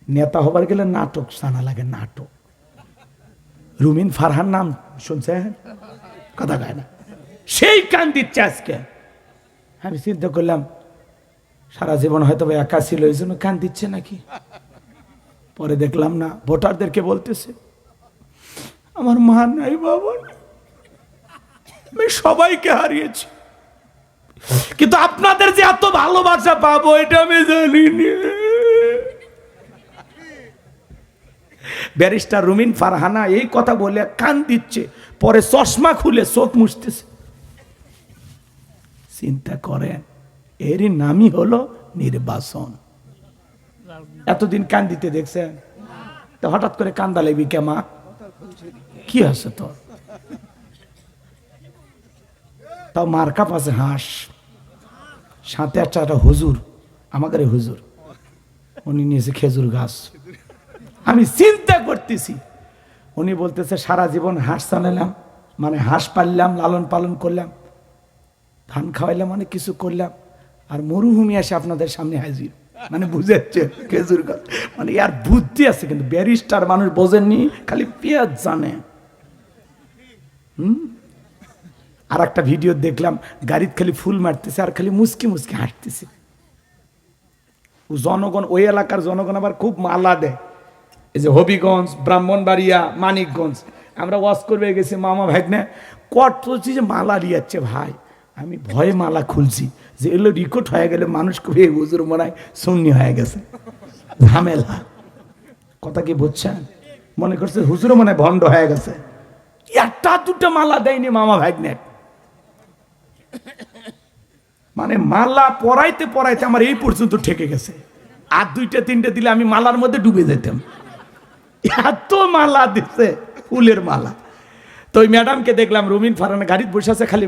নেতা হবার গেলে নাটক জানা লাগে, নাটক। রুমিন ফারহান নাম শুনছেন? কথা গায় না, সেই কান দিচ্ছে আজকে। আমি চিন্তা করলাম সারা জীবন হয়তো একা ছিল, এই জন্য কান দিচ্ছে নাকি। পরে দেখলাম না, ভোটারদেরকে বলতেছে আমার মা নাই, বাবা নাই, আমি সবাইকে হারিয়েছি, কিন্তু আপনাদের যে এত ভালোবাসা পাবো এটা আমি জানিনি। ব্যারিস্টার রুমিন ফারহানা এই কথা বলে কান দিচ্ছে, পরে চশমা খুলে চোখ মুছতেছে। চিন্তা করেন, এরই নামই হলো নির্বাচন। এতদিন কান দিতে দেখছেন, তো হঠাৎ করে কান্দা লেবি কেমা, কি আছে তোর? তাও মার্কা পাশে হাঁস, সাথে একটা হুজুর, আমাদের হুজুর, উনি নিয়েছে খেজুর গাছ। আমি চিন্তা করতেছি, উনি বলতেছে সারা জীবন হাঁস চালালাম, মানে হাঁস পাললাম, লালন পালন করলাম, ধান খাওয়াইলাম, অনেক কিছু করলাম, আর মরুভূমি এসে আপনাদের সামনে হাজির, মানে বুঝেছে খেজুর গাছ, মানে ইয়ার বুদ্ধি আছে। কিন্তু ব্যারিস্টার মানুষ বোঝেননি, খালি পেঁয়াজ জানে। আর একটা ভিডিও দেখলাম, গাড়িতে খালি ফুল মারতেছে আর খালি মুসকি মুসকি হাঁটতেছে। জনগণ, ওই এলাকার জনগণ আবার খুব মালা দেয়। এই যে হবিগঞ্জ, ব্রাহ্মণবাড়িয়া, মানিকগঞ্জ, আমরা ওয়াজ করবে গেছি মামা ভাগ্নে, কট বলছি যে মালা দিয়াচ্ছে ভাই। আমি ভয়ে মালা খুলছি যে এগুলো রেকর্ড হয়ে গেলে মানুষ খুবই হুজুর মনে হয় সুন্নি হয়ে গেছে, ঝামেলা। কথা কি বুঝছেন? মনে করছে হুজুরও মনে হয় ভণ্ড হয়ে গেছে। একটা দুটো মালা দেয়নি মামা ভাগ্নে, মানে মালা পরাইতে পরাইতে আমার এই পর্যন্ত ঠেকে গেছে। আর দুইটা তিনটে দিলে আমি মালার মধ্যে ডুবে যেতাম, এত মালা দিচ্ছে, ফুলের মালা। তো ওই ম্যাডামকে দেখলাম রুমিন ফারহানা গাড়িতে বসে আছে, খালি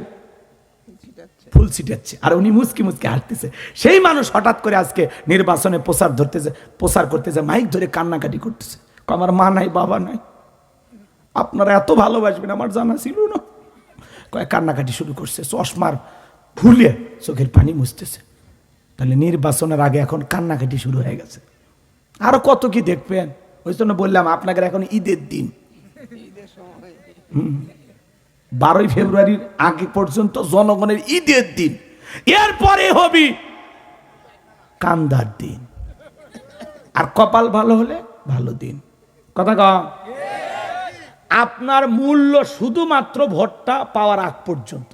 ফুল ছিটাচ্ছে আর উনি মুসকি মুসকি হাঁটতেছে। সেই মানুষ হঠাৎ করে আজকে নির্বাচনে প্রচার করতেছে, মাইক ধরে কান্নাকাটি করতেছে, আমার মা নাই, বাবা নাই, আপনারা এত ভালোবাসবেন আমার জানা ছিল না। কয়েক কান্নাকাটি শুরু করছে, চশমার খুলে চোখের পানি মুছতেছে। তাহলে নির্বাচনের আগে এখন কান্নাকাটি শুরু হয়ে গেছে। আরো কত কি দেখবেন। ওই জন্য বললাম আপনাদের এখন ঈদের দিন, 12ই ফেব্রুয়ারির আগে পর্যন্ত জনগণের ঈদের দিন, এরপরে হবি কান্দার দিন, আর কপাল ভালো হলে ভালো দিন। কথা কম। আপনার মূল্য শুধুমাত্র ভোটটা পাওয়ার আগ পর্যন্ত,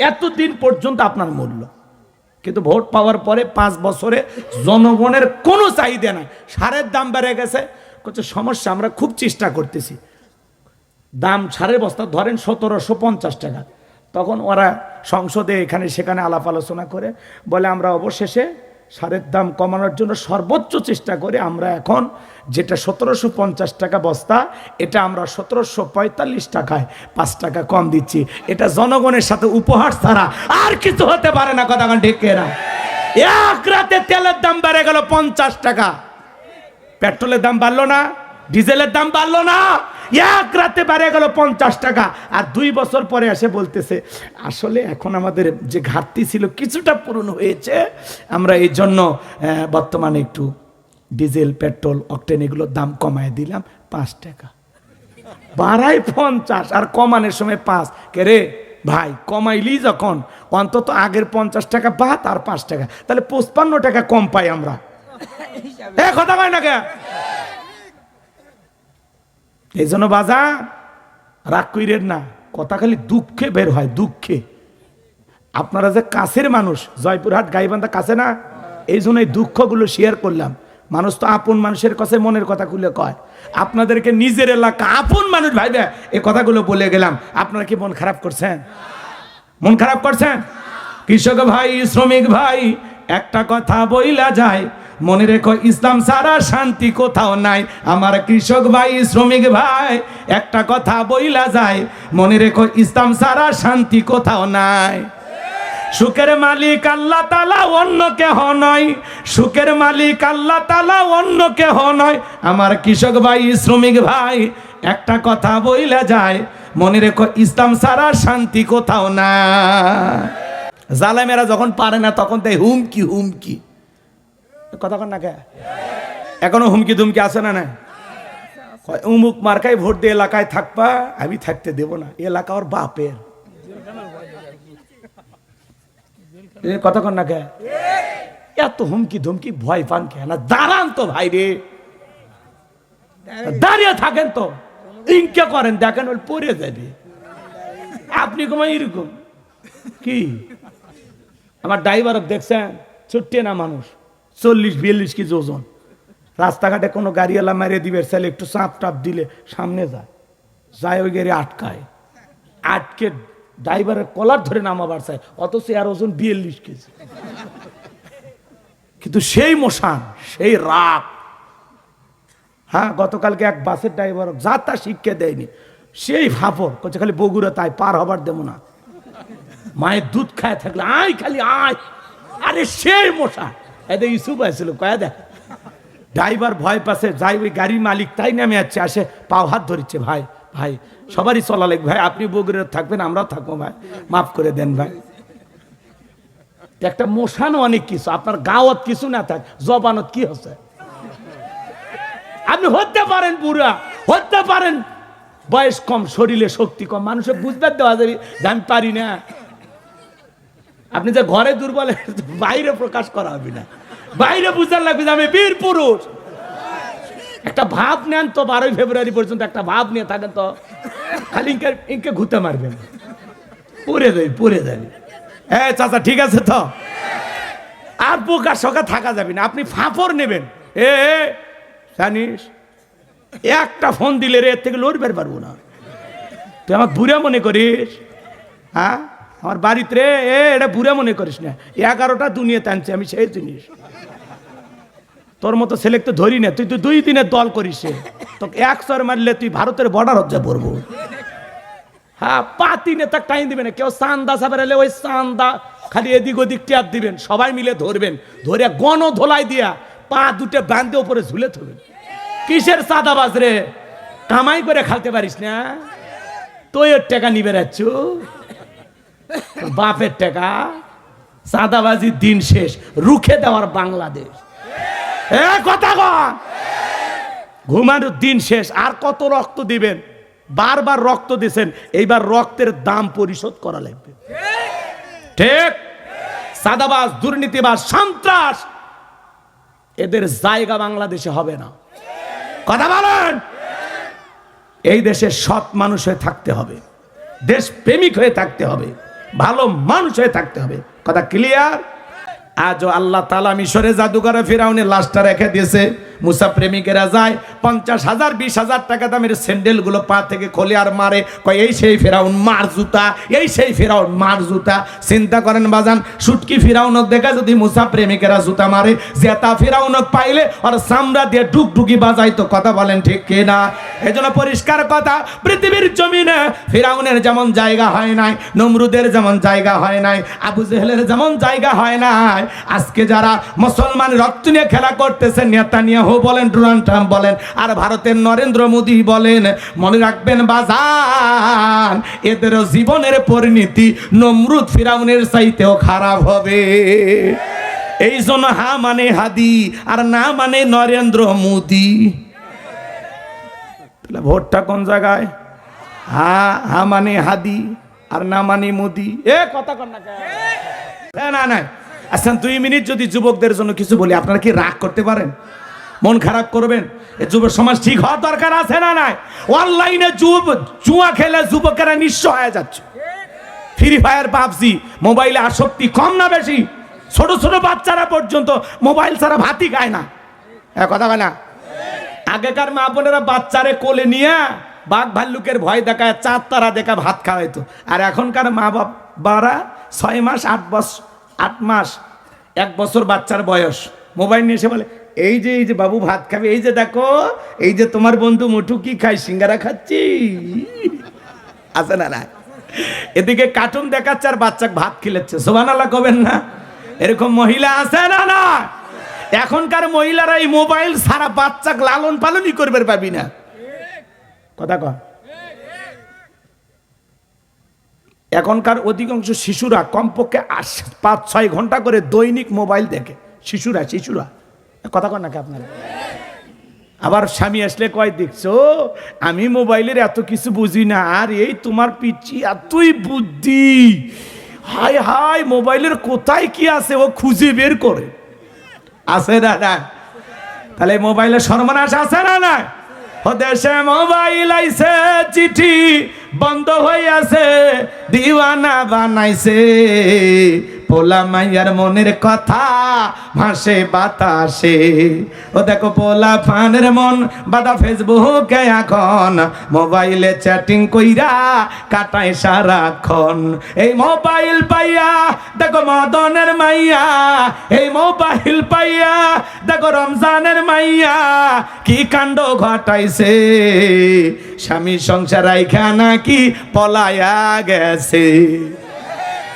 এতদিন পর্যন্ত আপনার মূল্য। কিন্তু ভোট পাওয়ার পরে 5 বছরে জনগণের কোনো চাহিদা নাই, সারের দাম বেড়ে গেছে, কিছু সমস্যা, আমরা খুব চেষ্টা করতেছি। দাম সারের বস্তা ধরেন 1750 টাকা, তখন ওরা সংসদে এখানে সেখানে আলাপ আলোচনা করে বলে আমরা অবশেষে সারের দাম কমানোর জন্য সর্বোচ্চ চেষ্টা করে আমরা এখন যেটা 1750 টাকা বস্তা, এটা আমরা 1745 টাকায় 5 টাকা কম দিচ্ছি। এটা জনগণের সাথে উপহার ছাড়া আর কিছু হতে পারে না। কথা ঠিক না? এক রাতে তেলের দাম বেড়ে গেল 50 টাকা, পেট্রোলের দাম বাড়লো না, ডিজেলের দাম বাড়লো না, এক রাতে বেড়ে গেল 50 টাকা। আর 2 বছর পরে এসে বলতেছে আসলে এখন আমাদের যে ঘাটতি ছিল কিছুটা পূরণ হয়েছে, আমরা এই জন্য বর্তমানে একটু ডিজেল, পেট্রোল, অকটেন এগুলোর দাম কমায় দিলাম 5 টাকা। বাড়াই 50 আর কমানোর সময় 5। কে রে ভাই, কমাইলি যখন অন্তত আগের 50 টাকা বাদ আর 5 টাকা, তাহলে 55 টাকা কম পাই আমরা। কথা কয় না কে? এই জন্য বাজার রাগ কইরেন না, কথা খালি দুঃখে বের হয়, দুঃখে। আপনারা যে কাছের মানুষ, জয়পুরহাট গাইবান্ধা কাছে না, এই জন্য এই দুঃখগুলো শেয়ার করলাম। মানুষ তো আপন মানুষের কাছে মনের কথা খুলে কয়, আপনাদেরকে নিজের এলাকা আপন মানুষ ভাইবে এই কথাগুলো বলে গেলাম। আপনারা কি মন খারাপ করছেন? মন খারাপ করছেন? কৃষক ভাই, শ্রমিক ভাই, একটা কথা বইলা যায়, মনে রেখো ইসলাম ছাড়া শান্তি কোথাও নাই। আমার কৃষক ভাই, শ্রমিক ভাই, একটা কথা বইলা যায়, মনে রেখো ইসলাম ছাড়া শান্তি কোথাও নাই। সুখের মালিক আল্লাহ তাআলা, অন্য কেহ নয়। সুখের মালিক আল্লাহ তাআলা, অন্য কেহ নয়। আমার কৃষক ভাই, শ্রমিক ভাই, একটা কথা বইলা যায়, মনে রেখো ইসলাম ছাড়া শান্তি কোথাও না। জালেমেরা যখন পারে না তখন তাই হুমকি হুমকি। কথা কন না কে? এখনো হুমকি ধুমকি আছে না? না, উমুক মার্কায় ভোট দিয়ে এলাকায় থাকবা, আমি থাকতে দেব না। এলাকা ওর বাপের। কথা কন না কে? এত হুমকি ধুমকি ভয় পান কেন? দাঁড়ান তো ভাই রে, দাঁড়িয়ে থাকেন তো, ইনকে করেন, দেখেন ওর পড়ে যাবে। আপনি কমাই এরকম কি? আমার ড্রাইভার দেখছেন, ছুটে না মানুষ, 40-42 কেজি ওজন। রাস্তাঘাটে কোনো গাড়িওয়ালা মারিয়ে দিবে, চাইলে একটু চাপ টাপ দিলে সামনে যায় ওই গাড়ি আটকায়, আটকে ড্রাইভারের কলার ধরে নামাবার চায়, অথচ আর ওজন 42 কেজি। কিন্তু সেই মশান, সেই রাগ। হ্যাঁ, গতকালকে এক বাসের ড্রাইভার যা তা শিক্ষা দেয়নি, সেই ফাপড় করছে, খালি বগুড়া তাই পার হবার দেবো না, মায়ের দুধ খায় থাকলে আয়, খালি আয়। আরে সেই মশা, এদের ইস্যু পাইছিল কয়া দেখ। ড্রাইভার ভয় পাচ্ছে, যাই ওই গাড়ির মালিক তাই নামে যাচ্ছে, আসে পাও হাত ধরিচ্ছে, ভাই ভাই সবারই চলা লাগবে ভাই, আপনি বগুড়া থাকবেন, আমরাও থাকবো ভাই, মাফ করে দেন ভাই। একটা মশানো অনেক কিছু, আপনার গাওয়াত কিছু না থাক, জবানত কি হচ্ছে? আপনি হতে পারেন বুড়া, হতে পারেন বয়স কম, শরীরে শক্তি কম, মানুষের বুঝতে দেওয়া যাবে যে আমি পারি না। আপনি যে ঘরে দুর্বল, বাইরে প্রকাশ করা হবে না, বাইরে বুঝার লাগবে যে আমি বীর পুরুষ। একটা ভাব নেন তো, 12 ফেব্রুয়ারি পর্যন্ত একটা ভাব নিয়ে থাকেন তো, খালি ইনকে ঘুতে মারবেন, পড়ে যাবে, পড়ে যাবে। হ্যাঁ চাচা ঠিক আছে তো, আর বোকা সকা থাকা যাবে না, আপনি ফাঁপড় নেবেন। জানিস, একটা ফোন দিলে রে এর থেকে লড়বে পারবো না। তুই আমার বুড়া মনে করিস? হ্যাঁ, আমার বাড়িতে রে এটা বুড়া মনে করিস না, 11টা দুনিয়াতে আনছে আমি, সেই জিনিস। তোর মতো ছেলে তো ধরি না, তুই তো 2 দিনের দল করিস, তোকে 100 মারলে তুই ভারতের বর্ডার হজ্জা পড়বো। হ্যাঁ, পাতি নেতা টাইম দিবে না কেউ, চান্দা সাবার এলে ওই চান্দা খালি এদিক ওদিক টিয়ার দিবেন, সবাই মিলে ধরবেন, ধরে গণ ধোলাই দিয়া পা দুটো বান্ধে উপরে ঝুলে ধরবেন। কিসের চাঁদাবাজ রে, কামাই করে খালতে পারিস না, তুই ওর টাকা নিবে রাখছ, বাপের টাকা। চাঁদাবাজির দিন শেষ, রুখে দেওয়ার বাংলাদেশ। কথা কন, ঘুমানোর দিন শেষ। আর কত রক্ত দিবেন? বারবার রক্ত দিয়েছেন, এইবার রক্তের দাম পরিশোধ করা লাগবে। ঠিক, চাঁদাবাজ, দুর্নীতিবাজ, সন্ত্রাস, এদের জায়গা বাংলাদেশে হবে না। কথা বলেন। এই দেশে সৎ মানুষ হয়ে থাকতে হবে, দেশ প্রেমিক হয়ে থাকতে হবে, ভালো মানুষ হয়ে থাকতে হবে। কথা ক্লিয়ার? আজও আল্লাহ তাআলা মিশরে জাদুঘরে ফিরাউনের লাশটা রেখে দিয়েছে। মুসা প্রেমিকেরা যায়, 50,000 20,000 টাকা দামের স্যান্ডেল গুলো পা থেকে খোলে আর মারে, কয় এই সেই ফিরাউন মার জুতা, এই সেই ফিরাউন মার জুতা। চিন্তা করেন বাজান, সুটকি ফিরাউনক দেখা যদি মুসা প্রেমিকেরা জুতা মারে, জেতা ফিরাউনক পাইলে আর চামড়া দিয়ে ডুকডুকি বাজাইতো। কথা বলেন ঠিক কিনা? এজন্য পরিষ্কার কথা, পৃথিবীর জমিনে ফিরাউনের যেমন জায়গা হয় নাই, নমরুদের যেমন জায়গা হয় নাই, আবু জেহেলের যেমন জায়গা হয় নাই, আজকে যারা মুসলমান রক্ত নিয়ে খেলা করতেছে, নেতানিয়াহু বলেন, ডোনাল্ড ট্রাম্প বলেন, আর ভারতের নরেন্দ্র মোদী বলেন, মনে রাখবেন বাজান, এদের জীবনের পরিণতি নমরুদ ফিরাউনের চাইতেও খারাপ হবে। এই জন্য হা মানে হাদি আর না মানে নরেন্দ্র মোদী। ভোটটা কোন জায়গায়? হা মানে হাদি আর না মানে মোদী। কথা কন না, না না। আচ্ছা 2 মিনিট যদি যুবকদের জন্য কিছু বলি, আপনারা কি রাগ করতে পারেন? মন খারাপ করবেন? এই যুব সমাজ ঠিক হওয়ার দরকার আছে না নাই? অনলাইনে জুয়া খেলে যুবকেরা নিঃস্ব হয়ে যাচ্ছে। ফ্রি ফায়ার, পাবজি, মোবাইলে আসক্তি কম না বেশি? ছোট ছোট বাচ্চারা পর্যন্ত মোবাইল ছাড়া ভাতই খায় না। কথা বলে না? আগেকার মা বোনেরা বাচ্চারে কোলে নিয়ে বাঘ ভাল্লুকের ভয় দেখায়, চাঁদ তারা দেখা ভাত খাওয়াইতো। আর এখনকার মা বাবারা 6 মাস 8 মাস 1 বছর বাচ্চার বয়স, মোবাইল নিয়ে এসে বলে, এই যে বাবু ভাত খাবে, এই যে দেখো, এই যে তোমার বন্ধু মোটু কি খাই, সিঙ্গারা খাচ্ছি। আছে না না? এদিকে কার্টুন দেখাচ্ছে আর বাচ্চা ভাত খিলাচ্ছে। সুবহানাল্লাহ কবেন না? এরকম মহিলা আছে না না? এখনকার মহিলারা এই মোবাইল সারা বাচ্চা লালন পালনই করবে পাবি না। কথা কয়। এখনকার অধিকাংশ শিশুরা কমপক্ষে 5-6 ঘন্টা করে দৈনিক মোবাইল দেখে। শিশুরা কথা কন নাকি আপনারা? আবার স্বামী আসলে কয়, দেখছো আমি মোবাইলের এত কিছু বুঝি না, আর এই তোমার পিচ্ছি এতই বুদ্ধি, হাই হাই মোবাইলের কোথায় কি আছে ও খুঁজে বের করে। আছে না না? তাহলে মোবাইলে সর্বনাশ আছে না না? ও দেশে মোবাইল আইছে, চিঠি বন্ধ হয়ে আছে, দিওয়ানা বানাইছে, পোলা মাইয়ার মনের কথা ভাসে বাতাসে। ও দেখো পোলা ফানের মন বাদা ফেসবুকে এখন, মোবাইলে চ্যাটিং কইরা কাটায় সারাক্ষণ। এই মোবাইল পাইয়া দেখো মদনের মাইয়া, এই মোবাইল পাইয়া দেখো রমজানের মাইয়া কি কাণ্ড ঘটাইছে, স্বামী সংসার রাইখা নাকি পলায়া গেছে।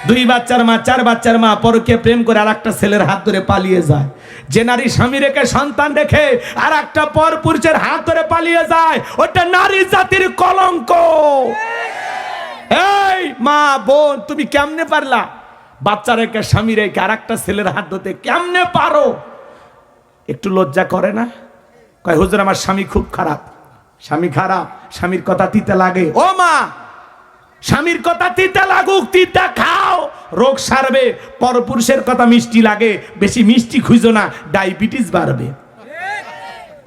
2 বাচ্চার মা, 4 বাচ্চার মা পরকে প্রেম করে আর একটা ছেলের হাত ধরে পালিয়ে যায়। যে নারী স্বামী রেখে সন্তান রেখে আর একটা পর পুরুষের হাত ধরে পালিয়ে যায়, ওটা নারী জাতির কলঙ্ক। এই মা বোন, তুমি কেমনে পারলা? বাচ্চা রেখে স্বামী রেখে আর একটা ছেলের হাত ধরতে কেমনে পারো? একটু লজ্জা করে না? কয় হুজুর আমার স্বামী খুব খারাপ। স্বামী খারাপ, স্বামীর কথা তিতে লাগে। ও মা, স্বামীর কথা তিতে লাগুক, তিতা খাও, রোগ সারবে। পরপুরুষের কথা মিষ্টি লাগে, বেশি মিষ্টি খুঁজো না, ডায়াবেটিস বাড়বে।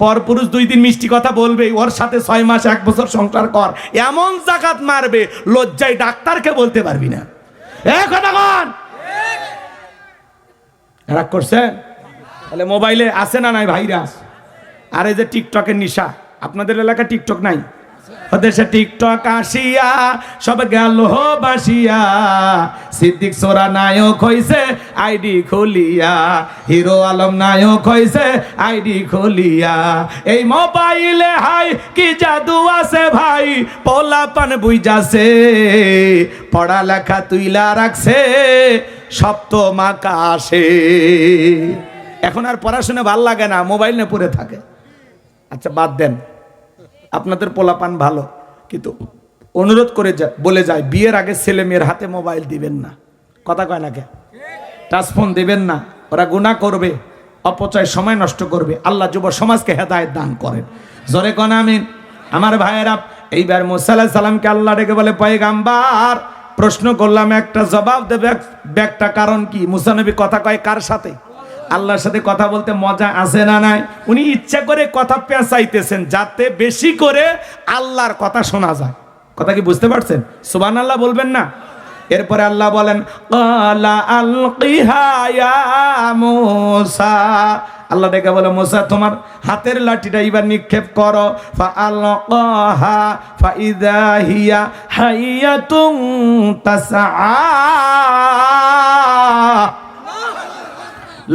পরপুরুষ 2 দিন মিষ্টি কথা বলবে, ওর সাথে 6 মাস 1 বছর সংসার কর, এমন জাকাত মারবে লজ্জায় ডাক্তারকে বলতে পারবি না। কথা কন রাগ করছেন? তাহলে মোবাইলে আছে না নাই ভাইরাস? আর এই যে টিকটকের নিশা, আপনাদের এলাকায় টিকটক নাই? দেশে টিকটক আসিয়া সব গেল বাসিয়া, সিদ্দিক সোরা নায়ক হইছে আইডি খুলিয়া, হিরো আলম নায়ক হইছে আইডি খুলিয়া। এই মোবাইলে হাই কি জাদু আছে ভাই, পোলাপান বুইজাছে, পড়ালেখা তুইলা রাখছে সপ্তম আকাশে। এখন আর পড়াশোনা ভাল লাগে না, মোবাইল নিয়ে পড়ে থাকে। আচ্ছা বাদ দেন, আপনাদের পোলাপান ভালো, কিন্তু অনুরোধ করে বলে যায়, বিয়ের আগে ছেলে মেয়ের হাতে মোবাইল দিবেন না। কথা কয় না কে? টাচ ফোন দিবেন না, ওরা গুনাহ করবে, অপচয় সময় নষ্ট করবে। আল্লাহ যুব সমাজকে হেদায়েত দান করেন, জোরে কোন আমিন। আমার ভাইয়েরা, এইবার মুসা আলাইহিস সালামকে আল্লাহ ডেকে বলে, পয়গাম্বার প্রশ্ন করলাম, একটা জবাব দেবে, একটা কারণ কি? মুসা নবী কথা কয় কার সাথে? আল্লাহর সাথে কথা বলতে মজা আছে না নাই? উনি ইচ্ছা করে কথা পেঁচাইতেছেন যাতে বেশি করে আল্লাহর কথা শোনা যায়। কথা কি বুঝতে পারছেন? সুবহানাল্লাহ বলবেন না? এরপরে আল্লাহ বলেন, ক্বালা আলকিহা ইয়া মূসা, আল্লাহ ডেকে বলে, মুসা তোমার হাতের লাঠিটা এবার নিক্ষেপ করো। ফাআলকাহা ফাইযা হিয়া হাইয়াতুন তাসআ,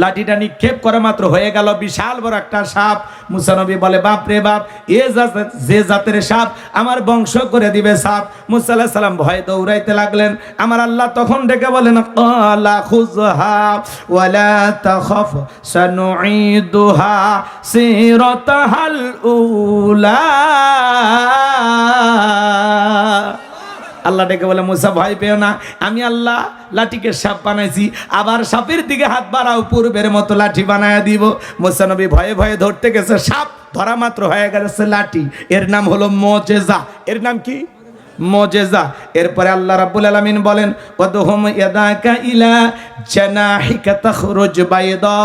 লাঠিটা নিক্ষেপ করা মাত্র হয়ে গেল বিশাল বড় একটা সাপ। মুসা নবী বলে, বাপ রে বাপ, যে জাতের সাপ আমার বংশ করে দিবে সাপ। মুসা আলাইহিস সালাম ভয়ে দৌড়াইতে লাগলেন। আমার আল্লাহ তখন ডেকে বলেন, ক্বালা খুযহা ওয়ালা তাখাফ সানুঈদুহা সিরাতাহাল উলা। আল্লাহ ডেকে বলে, মুসা ভয় পেও না, আমি আল্লাহ লাঠিকে সাপ বানাইছি, আবার সাপের দিকে হাত বাড়াও, পূর্বের মতো লাঠি বানায় দিব। মুসা নবী ভয়ে ভয়ে ধরতে গেছে, সাপ ধরা মাত্র হয়ে গেছে লাঠি। এর নাম হলো মুজিজা। এর নাম কি? মুজিজা। এরপরে আল্লাহ রাব্বুল আলামিন বলেন, ওয়াদহুম ইয়াদাকা ইলা জানাহিকা তাখরুজ বাইদা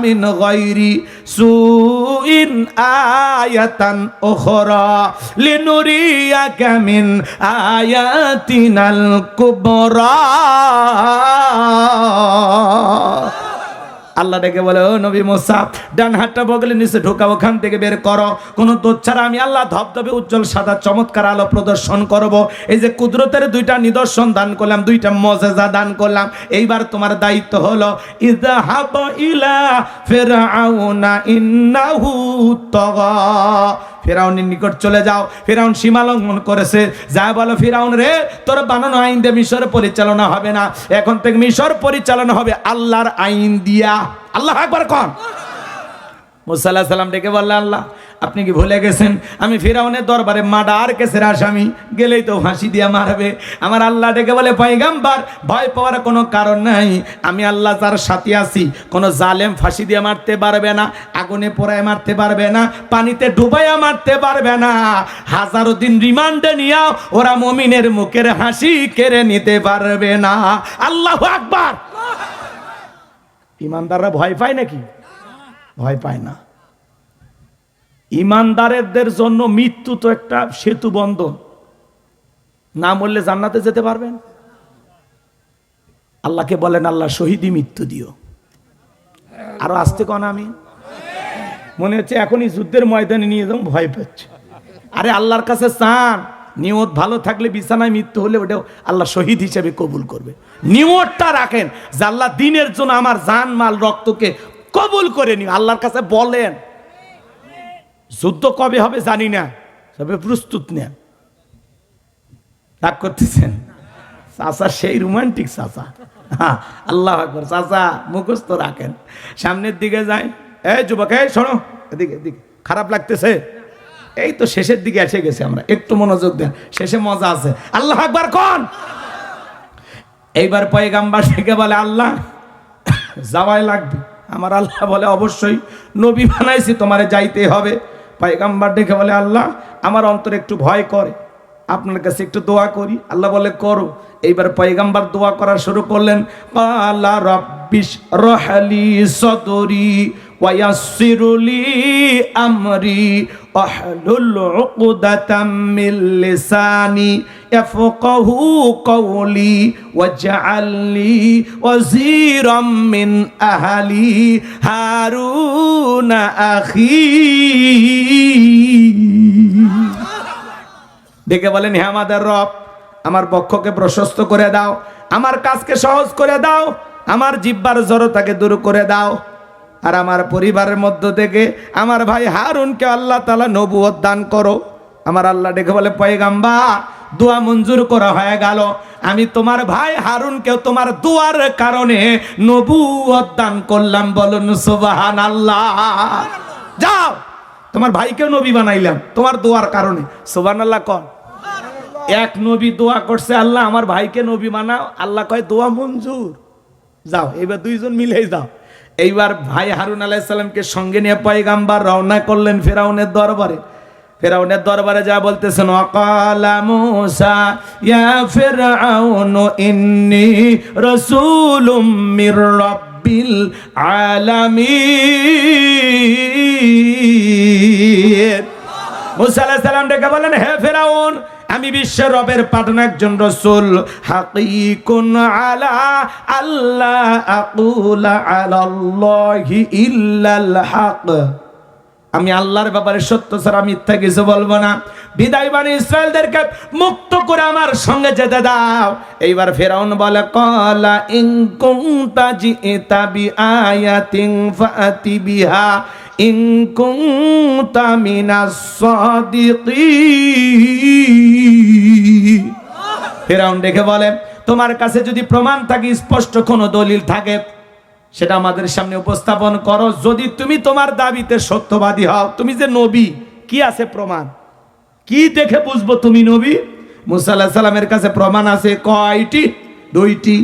মিন গায়রি সুইন আয়াতান উখরা লিনুরিয়াকা মিন আয়াতিনাল কুবরা। আল্লাহ ডেকে বলে, ও নবী মুসা, ডান হাতটা বগলের নিচে ঢোকা, ওখান থেকে বের করো। কোন দোষ ছাড়া আমি আল্লাহ ধবধবে উজ্জ্বল সাদা চমৎকার আলো প্রদর্শন করব। এই যে কুদরতের 2টা নিদর্শন দান করলাম, 2টা মুজিজা দান করলাম, এইবার তোমার দায়িত্ব হলো ইযহাব ইলা ফিরআউনা ইন্নাহু তাগা, ফিরআউনের নিকট চলে যাও। ফিরআউন সীমা লঙ্ঘন করেছে। যা বলো, ফিরআউন রে, তোর বানানো আইন দিয়ে মিশর পরিচালনা হবে না, এখন থেকে মিশর পরিচালনা হবে আল্লাহর আইন দিয়া। আল্লাহু আকবার কোন। মুসা আলাইহিস সালাম ডেকে বললেন, আল্লাহ আপনি কি ভুলে গেছেন আমি ফিরাউনের দরবারে মার্ডার কেসের আসামি, গেলেই তো ফাঁসি দিয়ে মারবে। আমার আল্লাহ ডেকে বলে, পয়গম্বর ভয় পাওয়ার কোনো কারণ নাই, আমি আল্লাহ যার সাথে আছি, কোনো জালেম ফাঁসি দিয়ে মারতে পারবে না, আগুনে পোড়ায় মারতে পারবে না, পানিতে ডুবাইয়া মারতে পারবে না, হাজারো দিন রিমান্ডে নিয়েও ওরা মুমিনের মুখের হাসি কেড়ে নিতে পারবে না। আল্লাহু আকবার। ইমানদাররা ভয় পায় নাকি? ভয় পায় না। ইমানদারদের জন্য মৃত্যু তো একটা সেতু বন্ধন, না মরলে জান্নাতে যেতে পারবেন। আল্লাহকে বলেন, আল্লাহ শহীদি মৃত্যু দিও। আরো আসতে কন, আমি মনে হচ্ছে এখনই যুদ্ধের ময়দানে নিয়ে যাও, ভয় পাচ্ছে। আরে আল্লাহর কাছে চান, নিয়ত ভালো থাকলে বিছানায় মৃত্যু হলে ওটাও আল্লাহ শহীদ হিসেবে কবুল করবে। নিয়তটা রাখেন যে আল্লাহ দিনের জন্য আমার জান মাল রক্তকে কবুল করে নি। আল্লাহর কাছে বলেন, যুদ্ধ কবে হবে জানি না, তবে প্রস্তুত নেন। রাগ করতেছেন? চাচা সেই রোমান্টিক চাচা। আল্লাহ আকবার। চাচা মুখস্থ রাখেন, সামনের দিকে যায়। এই যুবক, এই শোনো, এদিকে এদিকে, খারাপ লাগতেছে? এই তো শেষের দিকে এসে গেছে, আমরা একটু মনোযোগ দেন, শেষে মজা আছে। আল্লাহ আকবার কোন। এইবার পয়গাম্বার থেকে বলে, আল্লাহ যাওয়াই লাগবে। আমার আল্লাহ বলে, অবশ্যই, নবী বানাইছি, তোমারে যাইতে হবে। পয়গাম্বার ডেকে বলে, আল্লাহ আমার অন্তরে একটু ভয় করে, আপনার কাছে একটু দোয়া করি। আল্লাহ বলে, করো। এইবার পয়গাম্বার দোয়া করা শুরু করলেন। কালা রাব্বিশ রহলি সদরি ওয়ায়াসসিরলি আমরি ওয়াহলুল উকদাতাম মিন লিসানি ইয়াফকাহু কওলি ওয়াজআলনি ওয়াজিরাম মিন আহলি হারুন আখি। ডেকে বলেন, হে আমাদের রব, আমার বক্ষকে প্রশস্ত করে দাও, আমার কাজকে সহজ করে দাও, আমার জিহ্বার জড়তাকে দূর করে দাও, আর আমার পরিবারের মধ্য থেকে আমার ভাই হারুনকে আল্লাহ তাআলা নবুয়ত দান করো। আমার আল্লাহ ডেকে বলে, পয়গাম্বার দোয়া মঞ্জুর করা হয়ে গেল, আমি তোমার ভাই হারুনকেও তোমার দোয়ার কারণে নবুয়ত দান করলাম। বলুন সুবহানাল্লাহ। যাও, তোমার ভাইকেও নবী বানাইলাম তোমার দোয়ার কারণে। সুবহানাল্লাহ কোন। এক নবী দোয়া করছে, আল্লাহ আমার ভাইকে নবী বানাও, আল্লাহ কয় দোয়া মঞ্জুর। যাও, এবার দুইজন মিলেই যাও। এইবার ভাই হারুন আলাইহিস সালামকে সঙ্গে নিয়ে পয়গাম্বার রওনা করলেন ফিরাউনের দরবারে। ফিরাউনের দরবারে যা বলতেছেন, ওয়াকালা মূসা ইয়া ফিরআউন ইন্নী রাসূলুম মির রাব্বিল আলামিন। মূসা আলাইহিস সালাম ডেকে বলেন, হে ফিরাউন, আমি বিশ্বের রবের পাঠানো একজন রাসূল। হাকিকুন আলা আল্লাহ আকুলা আলাল্লাহি ইল্লাল হক, আমি আল্লাহর ব্যাপারে সত্য ছাড়া মিথ্যা কিছু বলবো না। বিদায় বানি ইসরায়েলদেরকে মুক্ত করে আমার সঙ্গে যেতে দাও। এইবার ফিরাউন বলে, ক্বালা ইন কুনতা জিতা বিআয়াতিন ফাতি বিহা ইন কুনতা মিনাস সাদিকিন। ফিরাউন দেখে বলে, তোমার কাছে যদি প্রমাণ থাকে, স্পষ্ট কোনো দলিল থাকে, সেটা আমাদের সামনে উপস্থাপন করো। যদি তুমি তোমার দাবিতে সত্যবাদী হও, তুমি যে নবী, কি আছে প্রমাণ? কি দেখে বুঝবো তুমি নবী? মুসা আলাইহিস সালামের কাছে প্রমাণ আছে কয়টি? 2টি।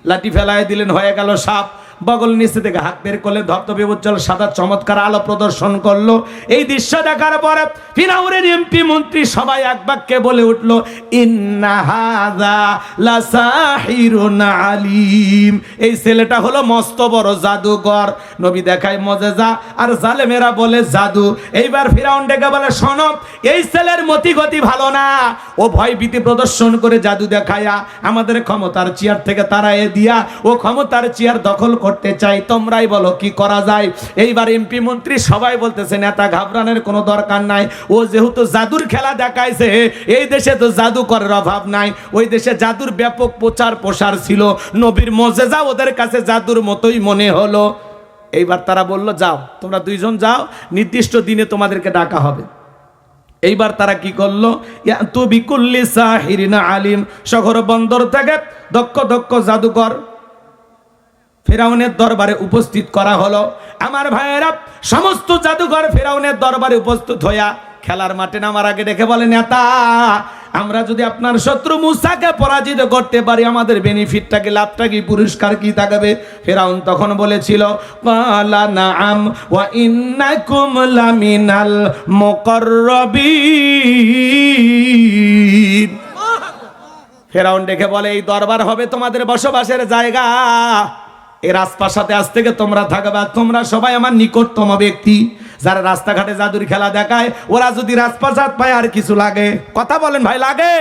লাঠি ফেলায় দিলেন, হয়ে গেল সাপ। বগল নিচে থেকে হাত বের করলে ধবধবে উজ্জ্বল সাদা চমৎকার আলো প্রদর্শন করলো। এই দৃশ্য দেখার পরে ফিরাউনের এমপি মন্ত্রী সবাই এক বাক্যে বলে উঠলো, ইন্না হাযা লাসাহিরুন আলিম। এই ছেলেটা হলো মস্ত বড় জাদুকর। নবী দেখায় মুজিজা, আর জালেমেরা বলে জাদু। এইবার ফিরাউন ডেকে বলে, শোনো, এই ছেলের মতি গতি ভালো না, ও ভয় ভীতি প্রদর্শন করে জাদু দেখায়া আমাদের ক্ষমতার চেয়ার থেকে তাড়াইয়ে দিয়া ও ক্ষমতার চেয়ার দখল করতে চাই। তোমরাই বলো কি করা যায়? এইবার এমপি মন্ত্রী সবাই বলতেছে, নেতা ঘাবড়ানোর কোনো দরকার নাই, ও যেহেতু জাদুর খেলা দেখাইছে, এই দেশে তো জাদুকরের অভাব নাই। ওই দেশে জাদুর ব্যাপক প্রচার প্রসার ছিল, নবীর মুজিজা ওদের কাছে জাদুর মতোই মনে হলো। এইবার তারা বলল, যাও, তোমরা 2 জন যাও, নির্দিষ্ট দিনে তোমাদেরকে ডাকা হবে। এইবার তারা কি করলো, ইয়াতু বিকুল্লি সাহিরিন আলিম, শহর বন্দর থেকে দক্ষ দক্ষ জাদুকর ফেরাউনের দরবারে উপস্থিত করা হলো। আমার ভাইয়েরা, সমস্ত জাদুঘর ফেরাউনের দরবারে উপস্থিত হইয়া খেলার মাঠে নামার আগে ডেকে বলে, নেতা, আমরা যদি আপনার শত্রু মুসাকে পরাজিত করতে পারি, আমাদের বেনিফিটটা কি, লাভটা কি, পুরস্কার কি থাকবে? ফেরাউন তখন বলেছিল, ক্বালা নাআম ওয়া ইন্নাকুম লামিনাল মুকাররাবিন। ফেরাউন ডেকে বলে, এই দরবার হবে তোমাদের বসবাসের জায়গা, এই রাজপ্রাসাদে আজ থেকে তোমরা থাকবা, তোমরা সবাই আমার নিকটতম ব্যক্তি। যারা রাস্তাঘাটে জাদুর খেলা দেখায়, ওরা যদি রাজপ্রাসাদ পায় আর কিছু লাগে? কথা বলেন ভাই, লাগে?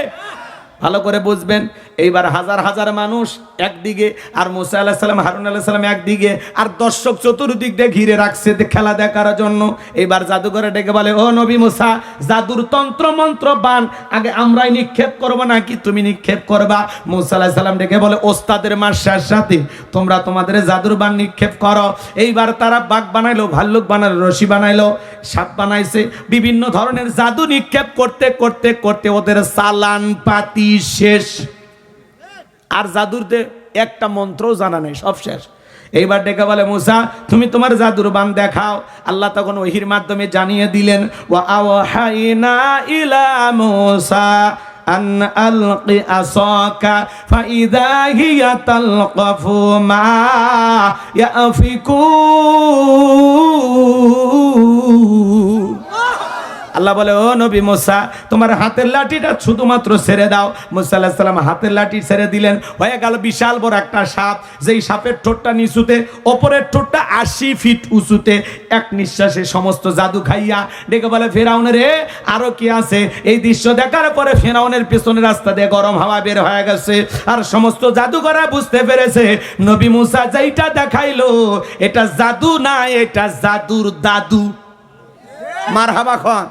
ভালো করে বুঝবেন। এইবার হাজার হাজার মানুষ একদিকে, আর মুসা আলাইহিস সালাম, হারুন আলাইহিস সালাম একদিকে, আর দর্শক চতুর্দিক দিয়ে ঘিরে রাখছে খেলা দেখার জন্য। এবার জাদুঘরে ডেকে বলে, ও নবী মুসা, জাদুর তন্ত্র মন্ত্র বান আগে আমরাই নিক্ষেপ করব নাকি তুমি নিক্ষেপ করবা? মুসা আলাইহিস সালাম ডেকে বলে, ওস্তাদের মার্শার সাথে তোমরা তোমাদের জাদুর বান নিক্ষেপ করো। এইবার তারা বাঘ বানাইলো, ভাল্লুক বানাইলো, রশি বানাইলো, সাপ বানাইছে, বিভিন্ন ধরনের জাদু নিক্ষেপ করতে করতে করতে ওদের চালান পাতি শেষ। আর জাদুরদের একটা মন্ত্রও জানা নেই, সব শেষ। এইবার ডেকে বলে, মুসা, তুমি তোমার জাদুর বান দেখাও। আল্লাহ তখন ওহির মাধ্যমে জানিয়ে দিলেন, ওয়া আওহাইনা ইলা মুসা আন আলকি আসাকা ফাইদা হিয়া তালকাফু মা ইয়াফিকুন। আল্লাহ বলে, ও নবী মুসা, তোমার হাতের লাঠিটা শুধুমাত্র ছেড়ে দাও। মুসা আলাইহিস সালাম হাতের লাঠি ছেড়ে দিলেন, হয়ে গেল বিশাল বড় একটা সাপ, যেই সাপের ঠোঁটটা নিচুতে, ওপরের ঠোঁটটা 80 ফিট উঁচুতে। এক নিঃশ্বাসে সমস্ত জাদু খাইয়া ডেকে বলে, ফেরাউনের রে, আরো কি আছে? এই দৃশ্য দেখার পরে ফেরাউনের পেছনের রাস্তা দিয়ে গরম হাওয়া বের হয়ে গেছে, আর সমস্ত জাদুকররা বুঝতে পেরেছে নবী মুসা যেইটা দেখাইলো এটা জাদু না, এটা জাদুর দাদু। মারহাবা খান।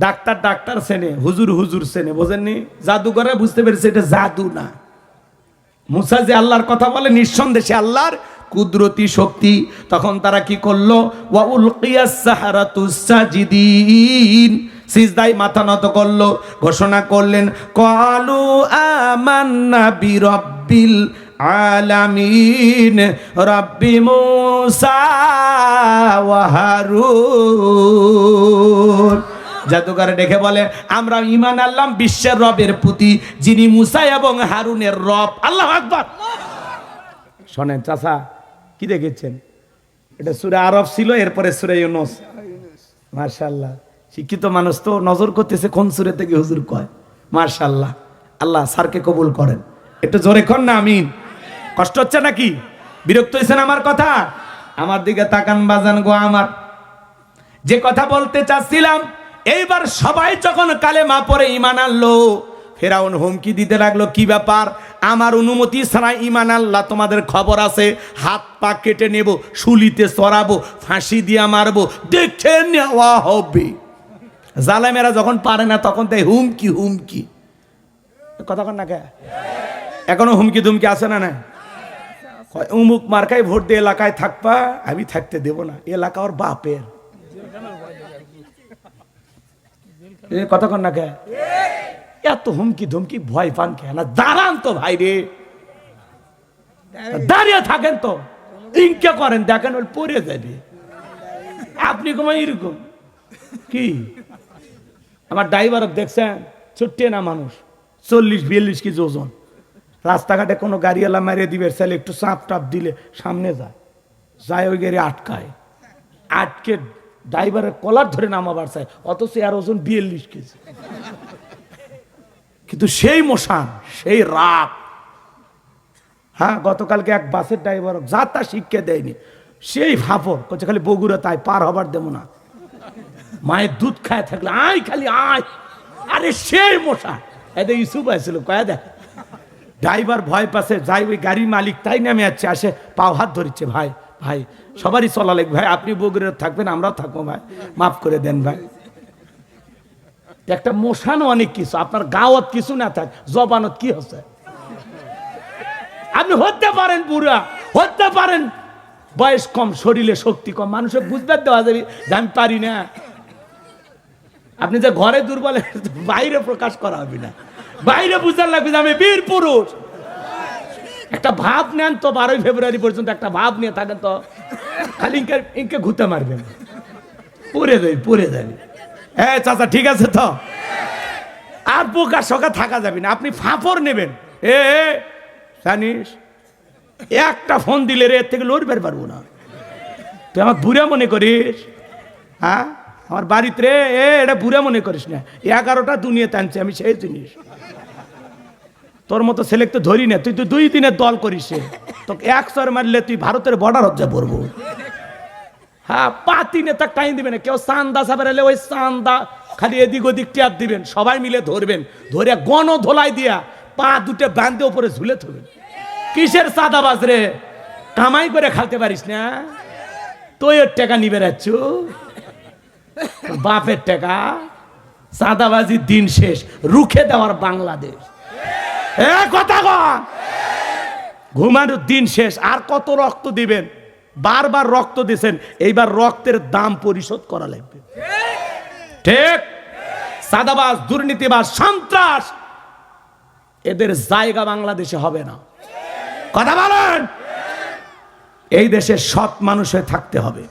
ডাক্তার ডাক্তার সেনে, হুজুর হুজুর সেনে, বোঝেননি? জাদুঘরে বুঝতে পেরেছে এটা জাদু না। মুসা যে আল্লাহর কথা বলে, নিঃসন্দেহে আল্লাহর কুদরতি শক্তি। তখন তারা কি করলো? ওয়া উলকিয়াস সাহারাতু সাজিদিন, সিজদায় মাথা নত করলো, ঘোষণা করলেন, ক্বালু আমান্না বিরাব্বিল আলামিন রাব্বি মুসা ওয়া হারুন। জাদুঘরে দেখে বলে, আমরা ঈমান আনলাম বিশ্বের রবের প্রতি, যিনি মুসা এবং হারুনের রব। আল্লাহু আকবার। শোনেন চাচা, কি দেখেছেন? এটা সূরা আরব ছিল, এরপরে সূরা ইউনূস। মাশাআল্লাহ, শিক্ষিত মানুষ তো নজর করতেছে কোন সূরা থেকে হুজুর কয়। মাশাআল্লাহ, আল্লাহ স্যারকে কবুল করেন। একটু জোরে কর না আমিন। কষ্ট হচ্ছে নাকি? বিরক্ত হয়েছেন আমার কথা? আমার দিকে তাকান বাজান গো আমার। যে কথা বলতে চাচ্ছিলাম, এইবার সবাই যখন কালেমা পড়ে ঈমান আনলো, ফেরাউন হুমকি দিতে লাগলো, কি ব্যাপার? আমার অনুমতি ছাড়া ঈমান আল্লাহ, তোমাদের খবর আছে, হাত পা কেটে নেব, শুলিতে চড়াবো, ফাঁসি দিয়া মারবো, দেখে নেওয়া হবে। জালেমেরা যখন পারে না তখন তাই হুমকি হুমকি। কথা কন না কে? এখনো হুমকি ধুমকি আছে না? না, উমুক মার্কায় ভোট দিয়ে এলাকায় থাকবা, আমি থাকতে দেব না, এলাকা ওর বাপের। কথা কন না কে? এত হুমকি ধুমকি ভয় পান কে? না দাঁড়ান তো ভাই রে, দাঁড়িয়ে থাকেন তো, ইনকে করেন, দেখেন ওর পড়ে যাবে। আপনি কমাই এরকম কি? আমার ড্রাইভার দেখছেন, ছোট্টে না মানুষ, 40-42 কেজি ওজন। রাস্তাঘাটে কোনো গাড়িওয়ালা মারিয়ে দিবে, চাইলে একটু চাপ টাপ দিলে সামনে যায়, ওই গাড়ি আটকায়, আটকে ড্রাইভারের কলার ধরে নামাবার চায়, অথচ আর ওজন 42 কেজি। কিন্তু সেই মশান, সেই রাগ। হ্যাঁ, গতকালকে এক বাসের ড্রাইভার যা তা শিক্ষা দেয়নি, সেই ফাপড় করছে, খালি বগুড়া তাই পার হবার দেবো না, মায়ের দুধ খায় থাকলে আয়, খালি আয়। আরে সেই মশা, এদের ইস্যু পাইছিল কয়া দেখ। ড্রাইভার ভয় পাচ্ছে, যাই ওই গাড়ির মালিক তাই নামে যাচ্ছে, আসে পাও হাত ধরিচ্ছে, ভাই ভাই সবারই চলা লাগবে ভাই, আপনি বগুড়া থাকবেন, আমরাও থাকবো ভাই, মাফ করে দেন ভাই। একটা মশানো অনেক কিছু, আপনার গাওয়াত কিছু না থাক, জবানত কি হচ্ছে? আপনি হতে পারেন বুড়া, হতে পারেন বয়স কম, শরীরে শক্তি কম, মানুষের বুঝতে দেওয়া যাবে যে আমি পারি না। আপনি যে ঘরে দুর্বল, বাইরে প্রকাশ করা হবে না, বাইরে বুঝার লাগবে যে আমি বীর পুরুষ। একটা ভাব নেন তো, 12 ফেব্রুয়ারি পর্যন্ত একটা ভাব নিয়ে থাকেন তো, খালি ইনকে ঘুতে মারবেন, পুড়ে যাবে। হ্যাঁ চাচা ঠিক আছে তো, আর বোকা শোকা থাকা যাবে না। আপনি ফাঁপড় নেবেন, জানিস একটা ফোন দিলে রে এর থেকে লড়বে পারবো না। তুই আমার বুড়া মনে করিস? হ্যাঁ আমার বাড়িতে রে এটা বুড়া মনে করিস না, 11টা দুনিয়া টানছে আমি সেই জিনিস। তোর মতো ছেলে তো ধরি না, তুই তো 2 দিনের দল করিস, তোকে 100 মারলে তুই ভারতের বর্ডার হজ্জা পড়বো। হ্যাঁ পাতি নেতা টাইম দিবে না, কেউ চান্দা সাবার এলে ওই চান্দা খালি এদিক ওদিক টিয়ার দিবেন, সবাই মিলে ধরবেন, ধরে গণ ধোলাই দিয়া পা দুটো বান্ধে উপরে ঝুলে থবেন। কিসের চাঁদাবাজ রে, কামাই করে খালতে পারিস না, তুই ওর টাকা নিবে রাচ্ছ, বাপের টাকা। চাঁদাবাজির দিন শেষ, রুখে দেওয়ার বাংলাদেশ। কথা কন, ঘুমানোর দিন শেষ। আর কত রক্ত দিবেন? বারবার রক্ত দিয়েছেন, এইবার রক্তের দাম পরিশোধ করা লাগবে। ঠিক? চাঁদাবাজ, দুর্নীতিবাজ, সন্ত্রাস, এদের জায়গা বাংলাদেশে হবে না। কথা বলেন। এই দেশে সৎ মানুষ হয়ে থাকতে হবে,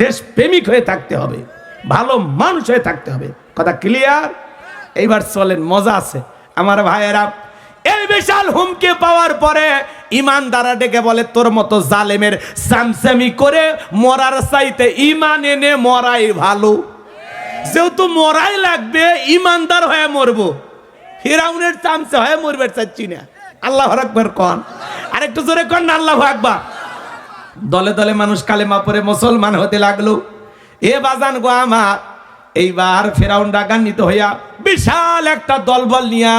দেশ প্রেমিক হয়ে থাকতে হবে, ভালো মানুষ হয়ে থাকতে হবে। কথা ক্লিয়ার? এইবার চলেন, মজা আছে আমার ভাইয়েরা। এই বিশাল হুমকি পাওয়ার পরে ইমানদারা ডেকে বলে, তোর মতো জালেমের সামসামি করে মরার চাইতে ইমান এনে মরাই ভালো। যেহেতু মরাই লাগবে, ইমানদার হয়ে মরবো, ফিরাউনের চামচা হয়ে মরবে চাচ্ছি না। আল্লাহু আকবার কন, আরেকটু জোরে কন না আল্লাহু আকবার। দলে দলে মানুষ কালেমা পড়ে মুসলমান হতে লাগলো। এ বাজান গো আমার, এইবার ফিরাউন রাগান্বিত হইয়া বিশাল একটা দলবল নিয়া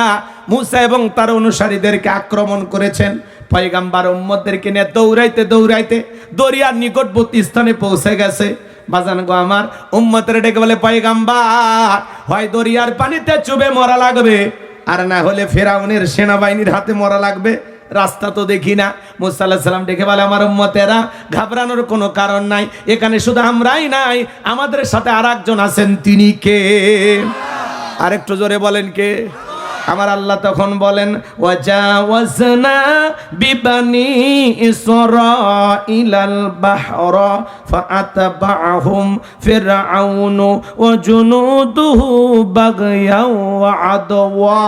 মুসা এবং তার অনুসারীদেরকে আক্রমণ করেছেন। পয়গাম্বার উম্মতদেরকে নিয়ে দৌড়াইতে দৌড়াইতে দরিয়ার নিকটবর্তী স্থানে পৌঁছে গেছে। বাজান গো আমার, উম্মতের ডেকে বলে, পয়গাম্বার হয় দরিয়ার পানিতে চুবে মরা লাগবে, আর না হলে ফিরাউনের সেনাবাহিনীর হাতে মরা লাগবে, রাস্তা তো দেখি না। মুসা আলাইহিস সালাম ডেকে বলে, আমার উম্মতেরা ঘাবড়ানোর কোনো কারণ নাই, এখানে শুধু আমরাই নাই, আমাদের সাথে আরেকজন আছেন, তিনি কে? আরেকটু জোরে বলেন কে? আমার আল্লাহ তখন বলেন, ওয়াজাওয়াজনা বিবানি ইসরাঈলাল বাহরা ফাআতবাআহুম ফিরআউনু ওয়া জুনুদুহু বাগয়াও ওয়া আদওয়া।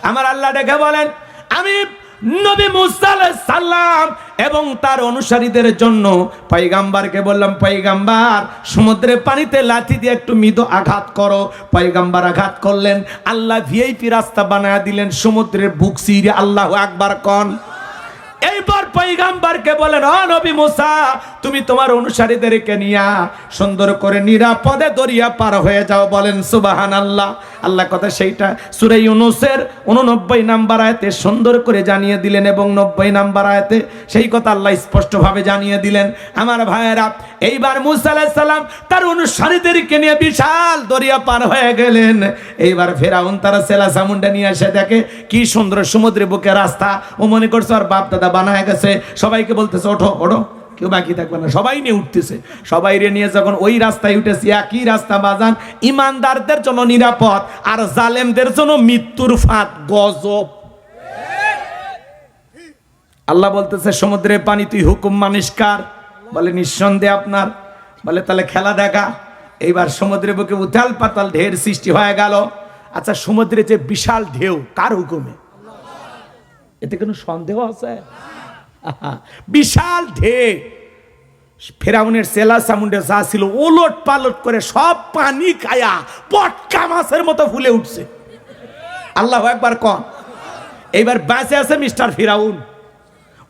আমার আল্লাহ ডেকে বলেন, আমি নবী মুসা আলাইহিস সালাম এবং তার অনুসারীদের জন্য পয়গাম্বারকে বললাম, পয়গাম্বার সমুদ্রের পানিতে লাঠি দিয়ে একটু মৃদু আঘাত করো। পয়গাম্বার আঘাত করলেন, আল্লাহ ভিআইপি রাস্তা বানায় দিলেন, সমুদ্রের বুক চিরে আল্লাহু আকবার কন। এইবার পয়গাম্বারকে বলেন, ও নবী মুসা, তুমি তোমার অনুসারীদেরকে নিয়া সুন্দর করে নিরাপদে দরিয়া পার হয়ে যাও। বলেন সুবহানাল্লাহ। আল্লাহ কথা সেইটা সূরা ইউনূসের 89 নম্বর আয়াতে সুন্দর করে জানিয়ে দিলেন, এবং 90 নম্বর আয়াতে সেই কথা আল্লাহ স্পষ্টভাবে জানিয়ে দিলেন। আমার ভাইয়েরা, এইবার মুসা আলাইহিস সালাম তার অনুসারীদেরকে নিয়ে বিশাল দরিয়া পার হয়ে গেলেন। এইবার ফিরাউন তার সেলা সামুন্ডা নিয়ে এসে দেখে কি সুন্দর সমুদ্রের বুকে রাস্তা, ও মনে করছে আর বাপ দাদা বানায় গেছে, সবাইকে বলতেছে ওঠো ওঠো, কেউ বাকি থাকবে না, সবাই নিয়ে উঠতেছে। সবাই নিয়ে যখন ওই রাস্তায় উঠেছে, একই রাস্তা বাজান, ইমানদারদের জন্য নিরাপদ আর জালেমদের জন্য মৃত্যুর ফাঁদ, গজব। আল্লাহ বলতেছে, সমুদ্রের পানি তুই হুকুম মানিস কার? বলে নিঃসন্দেহে আপনার। বলে তাহলে খেলা দেখা। এইবার সমুদ্রের বুকে উথাল পাতাল ঢের সৃষ্টি হয়ে গেল। আচ্ছা, সমুদ্রে যে বিশাল ঢেউ কার হুকুমে? এতে কোনো সন্দেহ আছে? বিশাল ঢেউ, ফেরাউনের সেলা সামুন্ডে যা ছিল ওলট পালট করে সব পানি খায়া পটকা মাছের মতো ফুলে উঠছে। আল্লাহু আকবার কন। এইবার বেঁচে আছে মিস্টার ফিরাউন।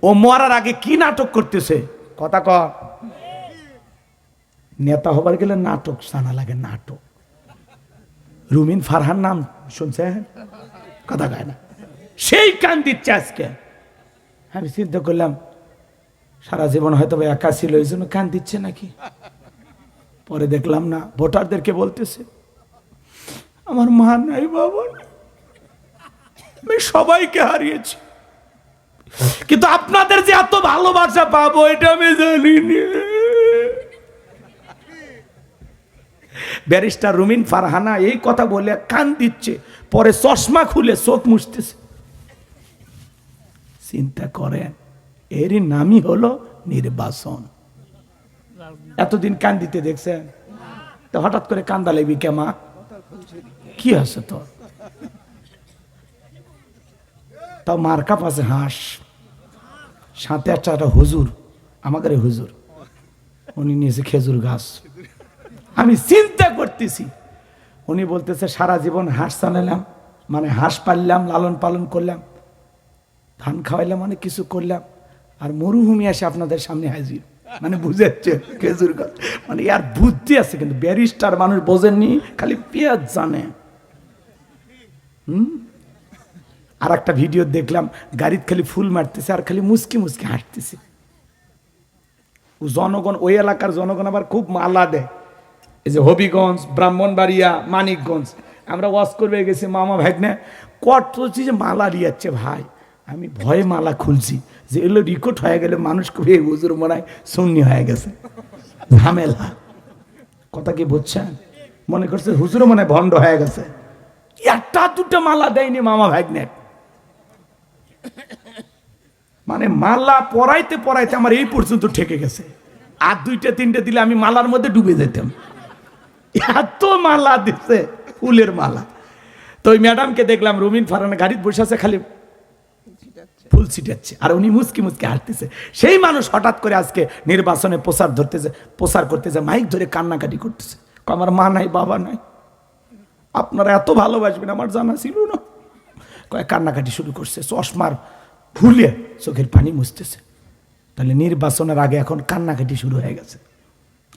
ও মরার আগে কি নাটক করতেছে? কথা কন। নেতা হবার গেলে নাটক জানা লাগে, নাটক। রুমিন ফারহান নাম শুনছে? কথা কয় না, সেই কান দিচ্ছে আজকে। আমি চিন্তা করলাম সারা জীবন হয়তো একা ছিল, এই জন্য কান দিচ্ছে নাকি। পরে দেখলাম না, ভোটারদেরকে বলতেছে আমার মা নাই, বাবা নাই, আমি সবাইকে হারিয়েছি, কিন্তু আপনাদের যে এত ভালোবাসা পাবো এটা আমি জানিনি। ব্যারিস্টার রুমিন ফারহানা এই কথা বলে কান দিচ্ছে, পরে চশমা খুলে চোখ মুছতেছে। চিন্তা করেন, এরই নামই হলো নির্বাচন। এতদিন কান্দিতে দেখছেন, তো হঠাৎ করে কান্দা লেবি কেমা, কি আছে তোর? তাও মার্কা পাশে হাঁস, সাথে একটা হুজুর, আমাদের হুজুর, উনি নিয়েছে খেজুর গাছ। আমি চিন্তা করতেছি, উনি বলতেছে সারা জীবন হাঁস চালালাম, মানে হাঁস পাললাম, লালন পালন করলাম, ধান খাওয়াইলাম, অনেক কিছু করলাম, আর মরুভূমি আসে আপনাদের সামনে হাজির, মানে বুঝাচ্ছে খেজুর গাছ, মানে ইয়ার বুদ্ধি আছে, কিন্তু ব্যারিস্টার মানুষ বোঝেননি, খালি পেঁয়াজ জানে। আর একটা ভিডিও দেখলাম, গাড়ির খালি ফুল মারতেছে আর খালি মুসকি মুসকি হাঁটতেছে। জনগণ, ওই এলাকার জনগণ আবার খুব মালা দেয়। এই যে হবিগঞ্জ, ব্রাহ্মণবাড়িয়া, মানিকগঞ্জ, আমরা ওয়াজ করবে গেছি মামা ভাগ্নে, কত যে মালা দিয়াচ্ছে ভাই, আমি ভয়ে মালা খুলছি যে এগুলো রেকর্ড হয়ে গেলে মানুষ খুব হুজুর মনে হয় সুন্নি হয়ে গেছে, ঝামেলা। কথা কি বুঝছেন? মনে করছে হুজুর মনে হয় ভণ্ড হয়ে গেছে। একটা দুটো মালা দেয়নি মামা ভাগ্নে, মানে মালা পরাইতে পরাইতে আমার এই পর্যন্ত ঠেকে গেছে। আর দুইটা তিনটে দিলে আমি মালার মধ্যে ডুবে যেতাম, এত মালা দিচ্ছে, ফুলের মালা। তো ওই ম্যাডামকে দেখলাম রুমিন ফারানা গাড়িতে বসে আছে, খালি ফুল ছিটাচ্ছে আর উনি মুসকি মুসকি হাঁটতেছে। সেই মানুষ হঠাৎ করে আজকে নির্বাচনে প্রচার করতেছে, মাইক ধরে কান্নাকাটি করতেছে, আমার মা নাই, বাবা নাই, আপনারা এত ভালোবাসবেন আমার জানা ছিল না। কয়েক কান্নাকাটি শুরু করছে, চশমার ভুলে চোখের পানি মুছতেছে। তাহলে নির্বাচনের আগে এখন কান্নাকাটি শুরু হয়ে গেছে।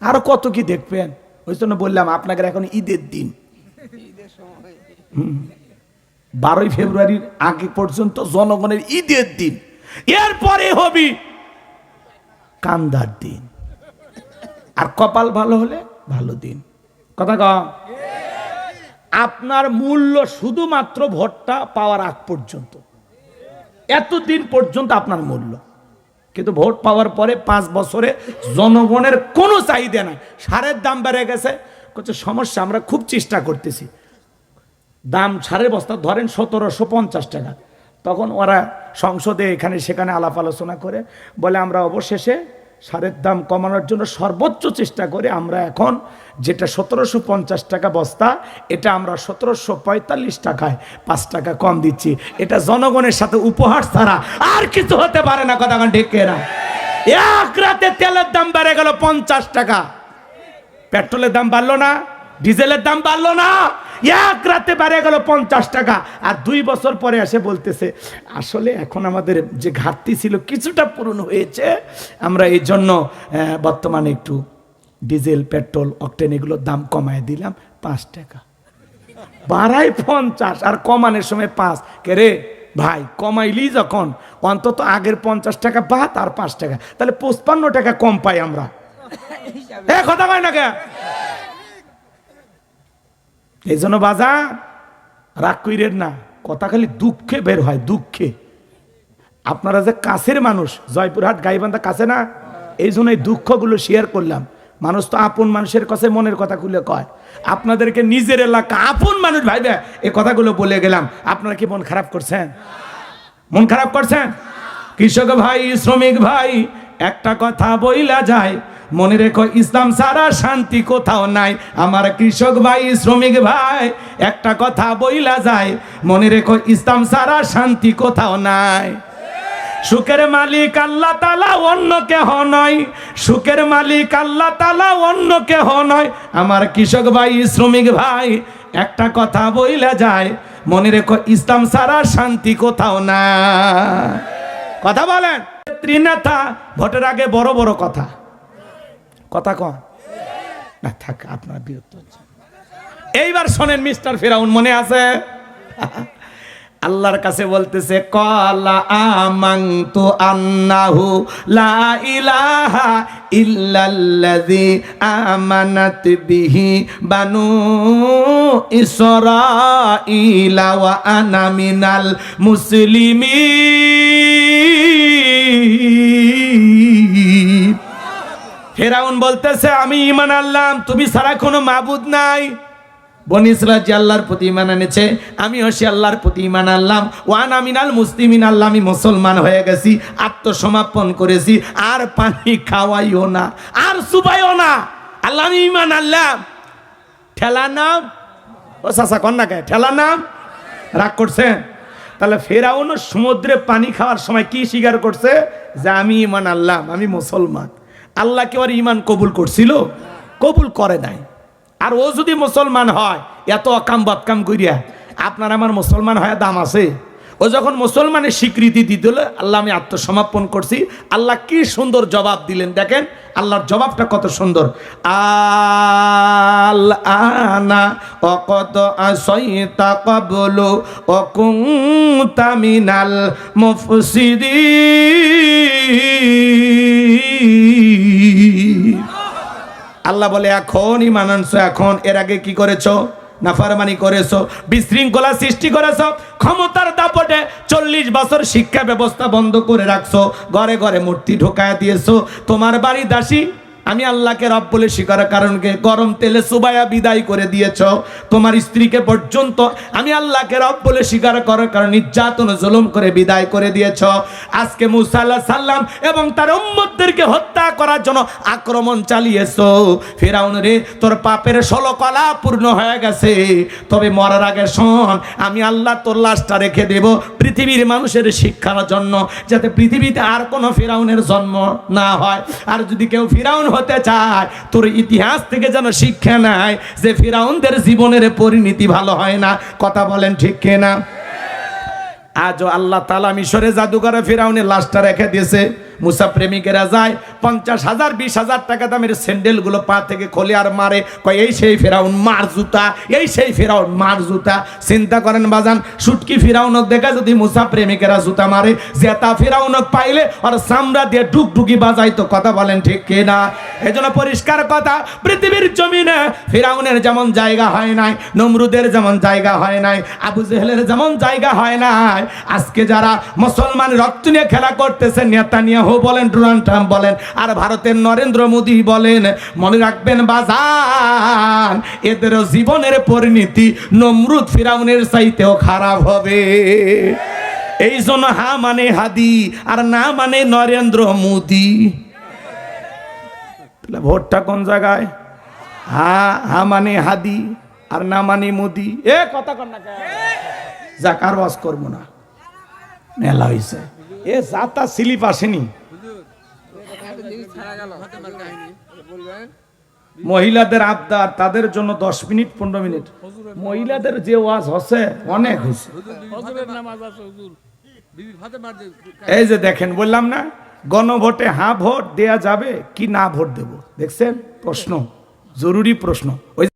আরো কত কি দেখবেন, ওই জন্য বললাম আপনাদের এখন ঈদের দিন। 12ই ফেব্রুয়ারির আগে পর্যন্ত জনগণের ঈদের দিন, এরপরে হবি কান্দার দিন। আর কপাল ভালো হলে ভালো দিন। কথা কম। আপনার মূল্য শুধুমাত্র ভোটটা পাওয়ার আগ পর্যন্ত, এতদিন পর্যন্ত আপনার মূল্য, কিন্তু ভোট পাওয়ার পরে 5 বছরে জনগণের কোনো চাহিদা নাই। সারের দাম বেড়ে গেছে, কিছু সমস্যা, আমরা খুব চেষ্টা করতেছি, দাম সারের বস্তা ধরেন 1750 টাকা। তখন ওরা সংসদে এখানে সেখানে আলাপ আলোচনা করে বলে আমরা অবশেষে সারের দাম কমানোর জন্য সর্বোচ্চ চেষ্টা করে আমরা এখন যেটা 1750 টাকা বস্তা, এটা আমরা 1745 টাকায় 5 টাকা কম দিচ্ছি। এটা জনগণের সাথে উপহার ছাড়া আর কিছু হতে পারে না। কথা ঠিক না? এক রাতে তেলের দাম বেড়ে গেল 50 টাকা, পেট্রোলের দাম বাড়লো না, ডিজেলের দাম বাড়লো না, এক রাতে বেড়ে গেল 50 টাকা। আর 2 বছর পরে এসে বলতেছে আসলে এখন আমাদের যে ঘাটতি ছিল কিছুটা পূরণ হয়েছে, আমরা এই জন্য বর্তমানে একটু ডিজেল, পেট্রোল, অকটেন এগুলোর দাম কমায় দিলাম 5 টাকা। বাড়ায় 50 আর কমানোর সময় 5। কে রে ভাই, কমাইলি যখন অন্তত আগের 50 টাকা বাদ আর 5 টাকা, তাহলে 55 টাকা কম পাই আমরা। কথা কয় না কে? এই জন্য বাজার রাগ কইরেন না, কথা খালি দুঃখে বের হয়, দুঃখে। আপনারা যে কাছের মানুষ, জয়পুরহাট গাইবান্ধা কাছে না, এই জন্য এই দুঃখগুলো শেয়ার করলাম। মানুষ তো আপন মানুষের কাছে মনের কথা খুলে কয়, আপনাদেরকে নিজের এলাকা আপন মানুষ ভাইবে এই কথাগুলো বলে গেলাম। আপনারা কি মন খারাপ করছেন? মন খারাপ করছেন? কৃষক ভাই, শ্রমিক ভাই, একটা কথা বইলা যায়, মনে রেখো ইসলাম ছাড়া শান্তি কোথাও নাই। আমার কৃষক ভাই, শ্রমিক ভাই, একটা কথা বইলা যায়, মনে রেখো ইসলাম ছাড়া শান্তি কোথাও নাই। সুখের মালিক আল্লাহ তাআলা, অন্য কেহ নয়। সুখের মালিক আল্লাহ তাআলা, অন্য কেহ নয়। আমার কৃষক ভাই, শ্রমিক ভাই, একটা কথা বইলা যায়, মনে রেখো ইসলাম ছাড়া শান্তি কোথাও নাই। কথা বলেন। ত্রিনেতা ভোটের আগে বড় বড় কথা, কথা কন না, থাক আপনার বিরক্ত হচ্ছে। এইবার শোনেন মিস্টার ফিরাউন, মনে আছে? আল্লাহর কাছে বলতেছে ক্বালা আমানতু আন্নাহু লা ইলাহা ইল্লাল্লাযী আমানাত বিহি বানু ইসরাঈলা ওয়া আনা মিনাল মুসলিমিন। ফিরাউন বলতেছে আমি ঈমান আনলাম, তুমি ছাড়া কোনো মাবুদ নাই। বনি ইসরাইল যে আল্লাহর প্রতি ঈমান এনেছে, আমিও সে আল্লাহর প্রতি ঈমান আনলাম। ওয়ানা মিনাল মুসলিমিন, আল্লাহ আমি মুসলমান হয়ে গেছি, আত্মসমর্পণ করেছি। আর পানি খাওয়াইও না, আর চুবাইও না, আল্লাহ আমি ঈমান আনলাম। ঠেলা নাম ও চাচা কন্যাকে ঠেলা নাম রাগ করছেন? তাহলে ফেরাউন সমুদ্রে পানি খাওয়ার সময় কি স্বীকার করছে? যে আমি ঈমান আনলাম, আমি মুসলমান। আল্লাহ কি ওর ঈমান কবুল করছিল? কবুল করে নাই। আর ও যদি মুসলমান হয়, এত অকাম বদকাম করিয়া আপনার আমার মুসলমান হয়ে দাম আছে? ও যখন মুসলমানের স্বীকৃতি দিল, আল্লাহ আমি আত্মসমর্পণ করছি, আল্লাহ কি সুন্দর জবাব দিলেন। দেখেন আল্লাহর জবাবটা কত সুন্দর। আল-আনা ওয়াকাদ আসাইতা ক্বাবলু ওয়া কুনতা মিনাল মুফসিদিন। আল্লাহ বলে এখন ঈমান আনছো, এখন এর আগে কি করেছো? নাফরমানি করেছো, বিশৃঙ্খলা সৃষ্টি করেছো, ক্ষমতার দাপটে 40 বছর শিক্ষা ব্যবস্থা বন্ধ করে রাখছো, ঘরে ঘরে মূর্তি ঢোকায় দিয়েছো। তোমার বাড়ি দাসী আমি আল্লাহকে রব বলে স্বীকারের কারণকে গরম তেলে সুবাইয়া বিদায় করে দিয়েছ। তোমার স্ত্রীকে পর্যন্ত আমি আল্লাহকে রব বলে স্বীকার করার কারণে নির্যাতন জুলুম করে বিদায় করে দিয়েছ। আজকে মুসা আলাইহিস সালাম এবং তার উম্মতদেরকে হত্যা করার জন্য আক্রমণ চালিয়েছো। ফিরাউন রে, তোর পাপের 16 কলা পূর্ণ হয়ে গেছে, তবে মরার আগে শোন, আমি আল্লাহ তোর লাশটা রেখে দেব পৃথিবীর মানুষের শিক্ষার জন্য, যাতে পৃথিবীতে আর কোনো ফিরাউনের জন্ম না হয়। আর যদি কেউ ফিরাউন হতে চায়, তোর ইতিহাস থেকে যেন শিক্ষা নেয় যে ফিরাউনদের জীবনের পরিণতি ভালো হয় না। কথা বলেন ঠিক কিনা? আজও আল্লাহ তাআলা মিশরে জাদুঘরে ফিরাউনের লাশটা রেখে দিয়েছে। মুসা প্রেমিকেরা যায় 50,000 20,000 টাকা দামের স্যান্ডেলগুলো পা থেকে খোলে আর মারে, কয় এই সেই ফিরাউন মার জুতা, এই সেই ফিরাউন মার জুতা। চিন্তা করেন বাজান, সুটকি ফিরাউনক দেখা যদি মুসা প্রেমিকেরা জুতা মারে, জেতা ফিরাউনক পাইলে আর চামড়া দিয়ে ডুকডুকি বাজাইতো। কথা বলেন ঠিক কিনা? এজন্য পরিষ্কার কথা, পৃথিবীর জমিনে ফিরাউনের যেমন জায়গা হয় নাই, নমরুদের যেমন জায়গা হয় নাই, আবু জেহেলের যেমন জায়গা হয় নাই, আজকে যারা মুসলমান রক্ত নিয়ে খেলা করতেছে, নেতানিয়াহু বলেন, ডোনাল্ড ট্রাম্প বলেন, আর ভারতের নরেন্দ্র মোদী বলেন, মনে রাখবেন বাজান, এদের জীবনের পরিণতি নমরুদ ফিরাউনের চাইতেও খারাপ হবে। এই জন্য হা মানে হাদি আর না মানে নরেন্দ্র মোদী। ভোটটা কোন জায়গায়? হা মানে হাদি আর না মানে মোদী। এ কথা কর না, যাক আর ওয়াজ করবো না, মেলা হয়েছে। এ যাতা স্লিপ আসেনি। মহিলাদের আবদার, তাদের জন্য 10 মিনিট 15 মিনিট। মহিলাদের যে ওয়াজ হচ্ছে অনেক হয়েছে। এই যে দেখেন, বললাম না গণভোটে হ্যাঁ ভোট দেয়া যাবে কি না ভোট দেব? দেখছেন প্রশ্ন, জরুরি প্রশ্ন। ওই